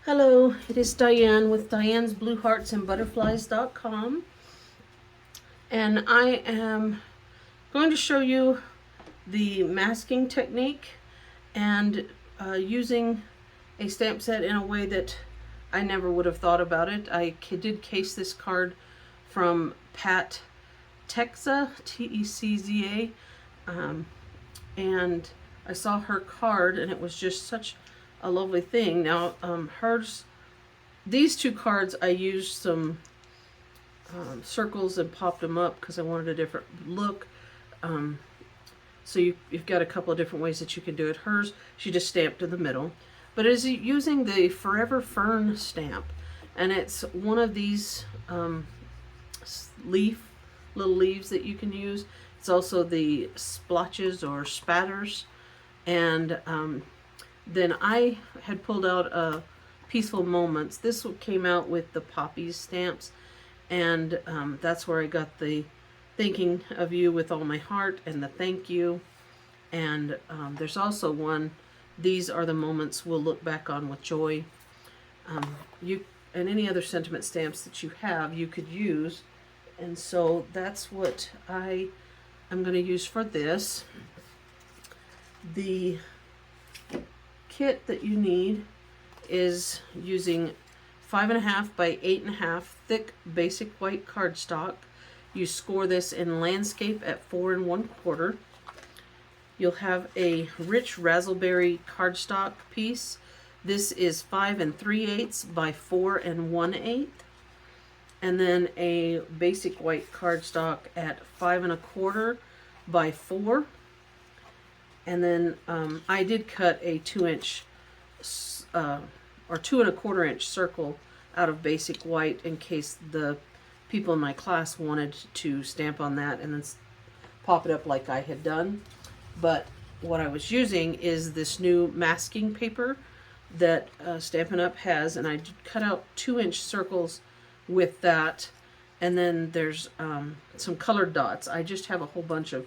Hello, it is Diane with Diane's Blue Hearts and Butterflies.com, and I am going to show you the masking technique and using a stamp set in a way that I never would have thought about it. I did case this card from Pat Texa, T-E-C-Z-A, and I saw her card and it was just such a lovely thing. Now, these two cards I used some circles and popped them up because I wanted a different look. So you've got a couple of different ways that you can do it. Hers, she just stamped in the middle. But it is using the Forever Fern stamp. And it's one of these little leaves that you can use. It's also the splotches or spatters. And then I had pulled out Peaceful Moments. This came out with the poppies stamps. And that's where I got the thinking of you with all my heart and the thank you. And there's also one, these are the moments we'll look back on with joy. You and any other sentiment stamps that you have, you could use. And so that's what I am going to use for this. The kit that you need is using 5.5 by 8.5 thick basic white cardstock. You score this in landscape at 4 1/4. You'll have a rich raspberry cardstock piece. This is 5 3/8 by 4 1/8. And then a basic white cardstock at 5 1/4 by 4. And then I did cut a 2-inch or 2 1/4 inch circle out of basic white in case the people in my class wanted to stamp on that and then pop it up like I had done. But what I was using is this new masking paper that Stampin' Up! Has, and I cut out 2-inch circles with that. And then there's some colored dots. I just have a whole bunch of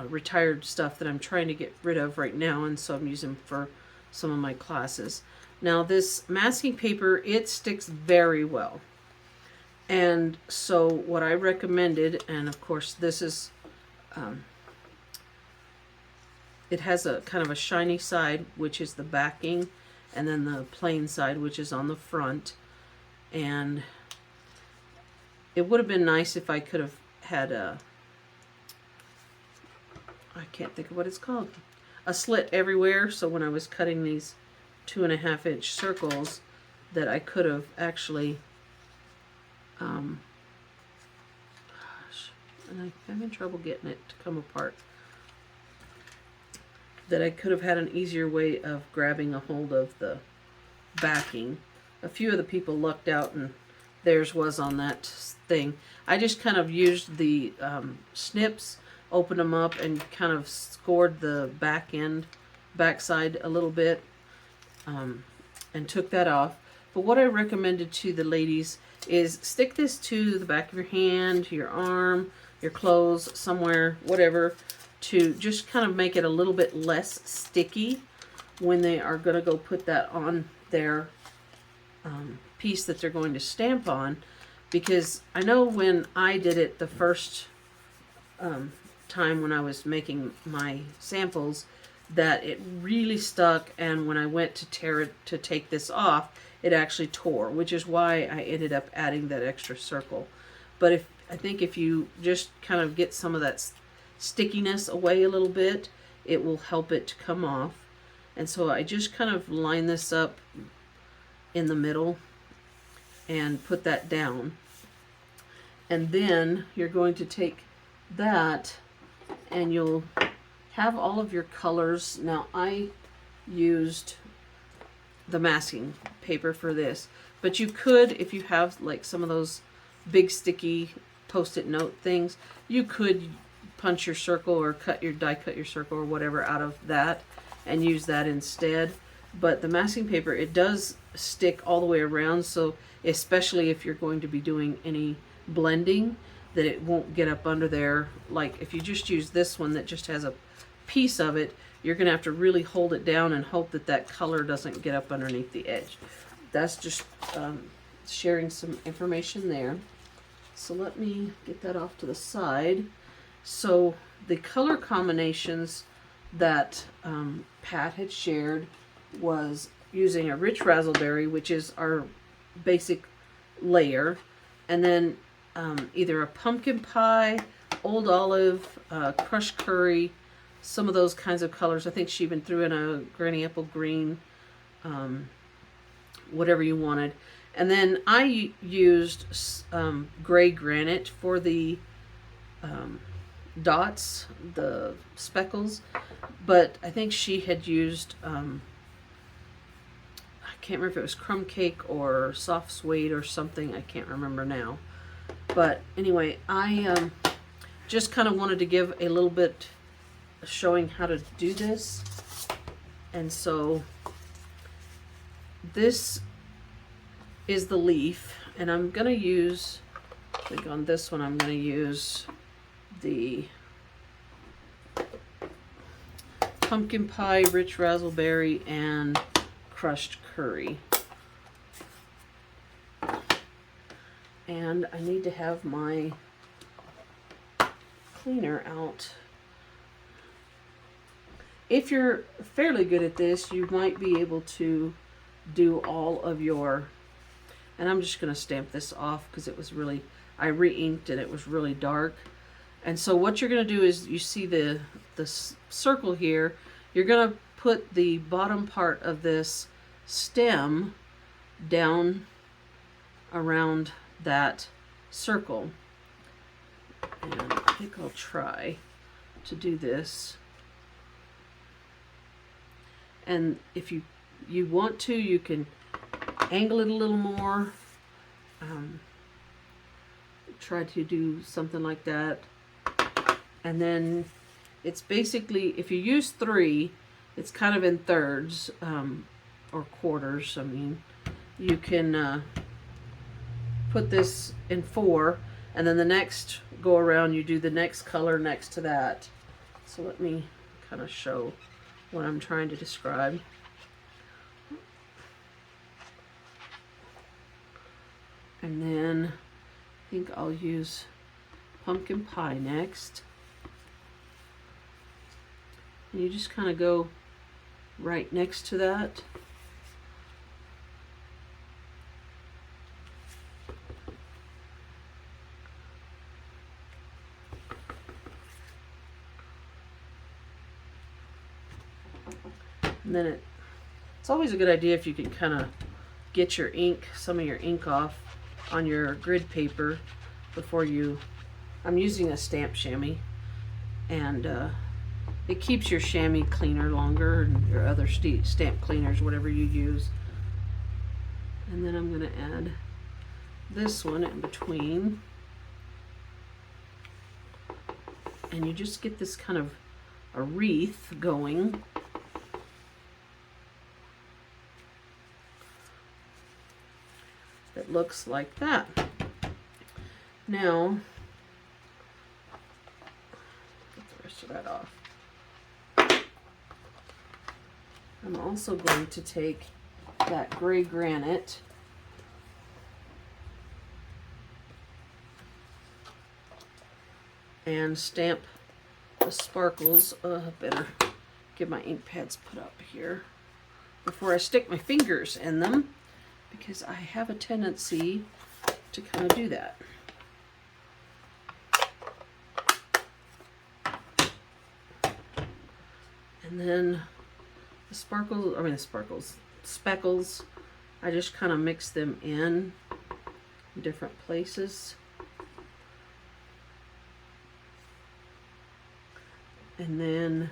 retired stuff that I'm trying to get rid of right now, and so I'm using for some of my classes. Now this masking paper, it sticks very well. And so what I recommended, and of course this is, it has a kind of a shiny side, which is the backing, and then the plain side, which is on the front. And it would have been nice if I could have had I can't think of what it's called, a slit everywhere, so when I was cutting these 2.5 inch circles that I could have actually and I'm having trouble getting it to come apart, that I could have had an easier way of grabbing a hold of the backing. A few of the people lucked out and theirs was on that thing. I just kind of used the snips, opened them up, and kind of scored the backside a little bit, and took that off. But what I recommended to the ladies is stick this to the back of your hand, your arm, your clothes, somewhere, whatever, to just kind of make it a little bit less sticky when they are going to go put that on their piece that they're going to stamp on. Because I know when I did it the first time when I was making my samples, that it really stuck, and when I went to tear it to take this off, it actually tore, which is why I ended up adding that extra circle. But I think if you just kind of get some of that stickiness away a little bit, it will help it to come off. And so I just kind of line this up in the middle and put that down. And then you're going to take that and you'll have all of your colors. Now I used the masking paper for this, but you could, if you have like some of those big sticky post-it note things, you could punch your circle or die cut your circle or whatever out of that and use that instead. But the masking paper, it does stick all the way around, so especially if you're going to be doing any blending, that it won't get up under there. Like if you just use this one that just has a piece of it, you're going to have to really hold it down and hope that that color doesn't get up underneath the edge. that's just sharing some information there. So let me get that off to the side. So the color combinations that Pat had shared was using a rich razzleberry, which is our basic layer, and then either a pumpkin pie, old olive, crushed curry, some of those kinds of colors. I think she even threw in a granny apple green, whatever you wanted. And then I used gray granite for the dots, the speckles, but I think she had used, I can't remember if it was crumb cake or soft suede or something, I can't remember now. But anyway, I just kind of wanted to give a little bit showing how to do this. And so this is the leaf, and I'm going to use, I think on this one I'm going to use the pumpkin pie, rich razzleberry, and crushed curry. And I need to have my cleaner out. If you're fairly good at this, you might be able to do all of your, and I'm just going to stamp this off because it was really, I re-inked and it was really dark. And so what you're going to do is, you see the circle here, you're going to put the bottom part of this stem down around that circle. And I think I'll try to do this. And if you want to, you can angle it a little more. Try to do something like that. And then it's basically, if you use 3, it's kind of in thirds, or quarters, I mean. You can put this in 4, and then the next go around, you do the next color next to that. So let me kind of show what I'm trying to describe. And then I think I'll use pumpkin pie next. And you just kind of go right next to that. And then it's always a good idea if you can kind of get your ink, some of your ink off on your grid paper before you, I'm using a stamp chamois, and it keeps your chamois cleaner longer, and your other stamp cleaners, whatever you use. And then I'm going to add this one in between. And you just get this kind of a wreath going. That looks like that. Now, get the rest of that off. I'm also going to take that gray granite and stamp the sparkles. Better get my ink pads put up here before I stick my fingers in them, because I have a tendency to kind of do that. And then the speckles, I just kind of mix them in different places. And then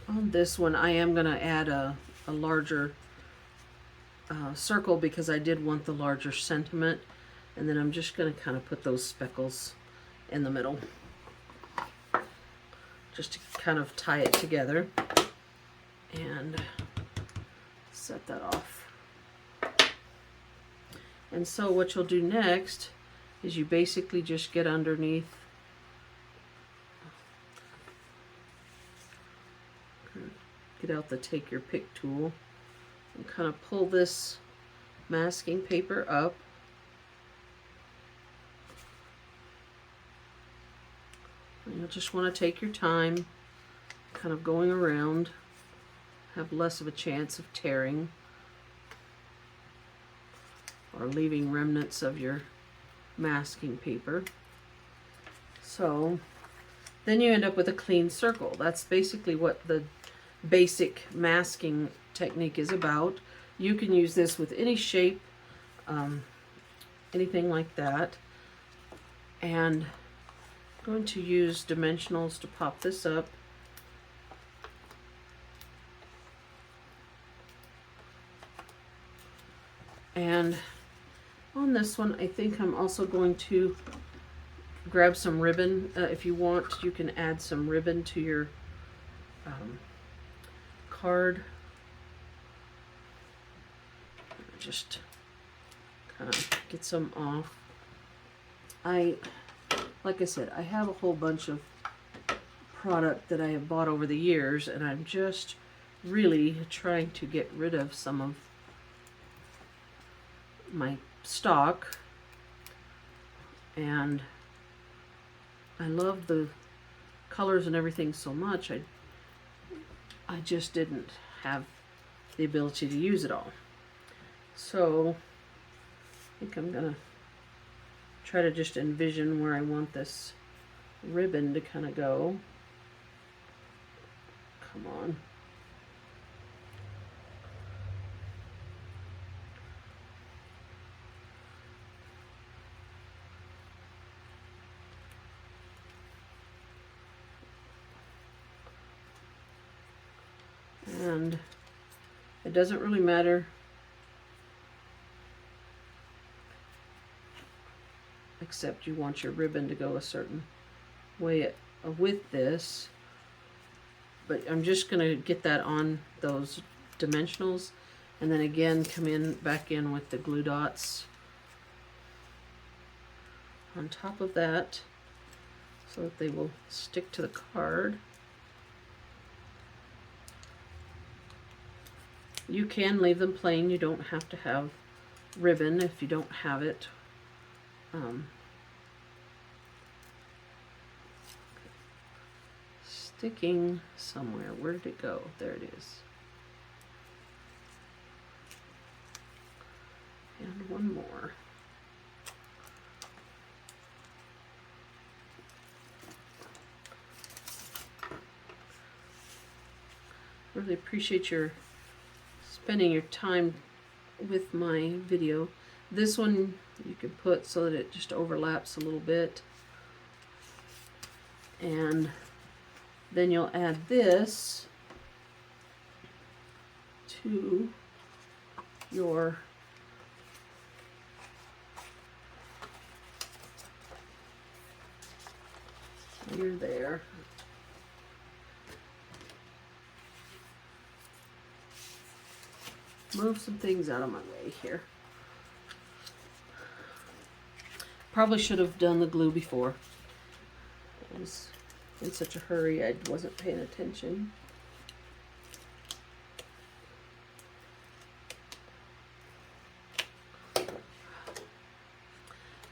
on this one, I am going to add a larger circle, because I did want the larger sentiment. And then I'm just going to kind of put those speckles in the middle, just to kind of tie it together, and set that off. And so what you'll do next is you basically just get underneath get out the take your pick tool and kind of pull this masking paper up. And you'll just want to take your time, kind of going around, have less of a chance of tearing or leaving remnants of your masking paper. So then you end up with a clean circle. That's basically what the basic masking technique is about. You can use this with any shape, anything like that. And I'm going to use dimensionals to pop this up. And on this one, I think I'm also going to grab some ribbon. If you want, you can add some ribbon to your card. Just kind of get some off. Like I said, I have a whole bunch of product that I have bought over the years, and I'm just really trying to get rid of some of my stock. And I love the colors and everything so much, I just didn't have the ability to use it all. So I think I'm gonna try to just envision where I want this ribbon to kind of go. Come on. And it doesn't really matter except you want your ribbon to go a certain way with this. But I'm just going to get that on those dimensionals, and then again come back in with the glue dots on top of that so that they will stick to the card. You can leave them plain. You don't have to have ribbon if you don't have it. Sticking somewhere. Where did it go? There it is. And one more. Really appreciate your spending your time with my video. This one you can put so that it just overlaps a little bit. And then you'll add this to your you're there. Move some things out of my way here. Probably should have done the glue before. I was in such a hurry, I wasn't paying attention.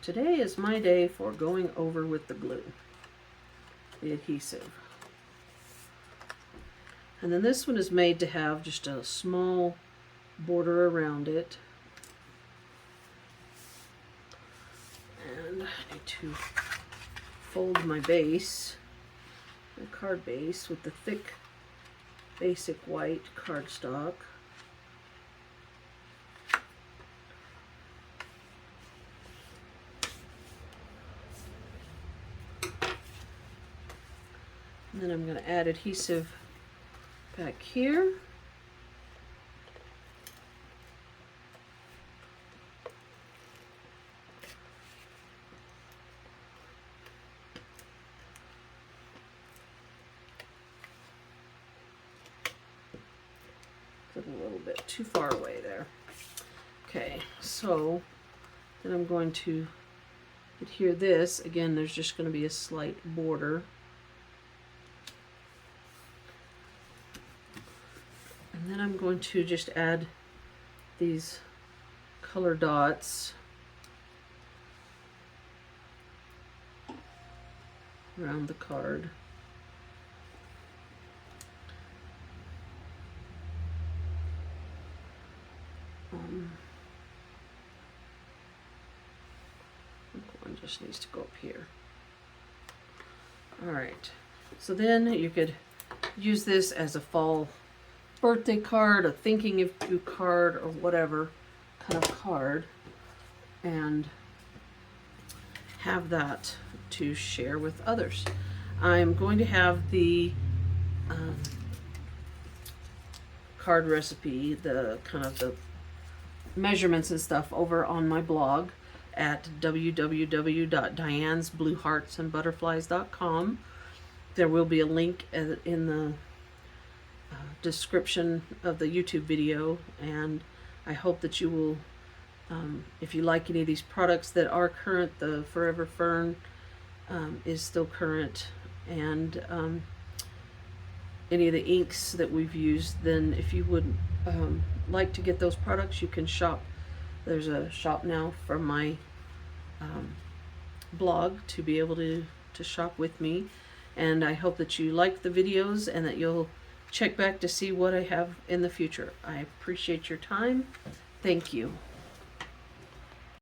Today is my day for going over with the glue, the adhesive. And then this one is made to have just a small border around it. And I need to fold my base, my card base, with the thick basic white cardstock. And then I'm going to add adhesive back here. A little bit too far away there. Okay, so then I'm going to adhere this. Again, there's just going to be a slight border. then I'm going to just add these color dots around the card. One just needs to go up here. Alright, so then you could use this as a fall birthday card, a thinking of you card, or whatever kind of card, and have that to share with others. I'm going to have the card recipe, the kind of the measurements and stuff over on my blog at www.dianesblueheartsandbutterflies.com. There will be a link in the description of the YouTube video, and I hope that you will, if you like any of these products that are current, the Forever Fern is still current, and any of the inks that we've used, then if you would like to get those products, you can shop. There's a shop now from my blog to be able to shop with me, and I hope that you like the videos and that you'll check back to see what I have in the future. I appreciate your time. Thank you.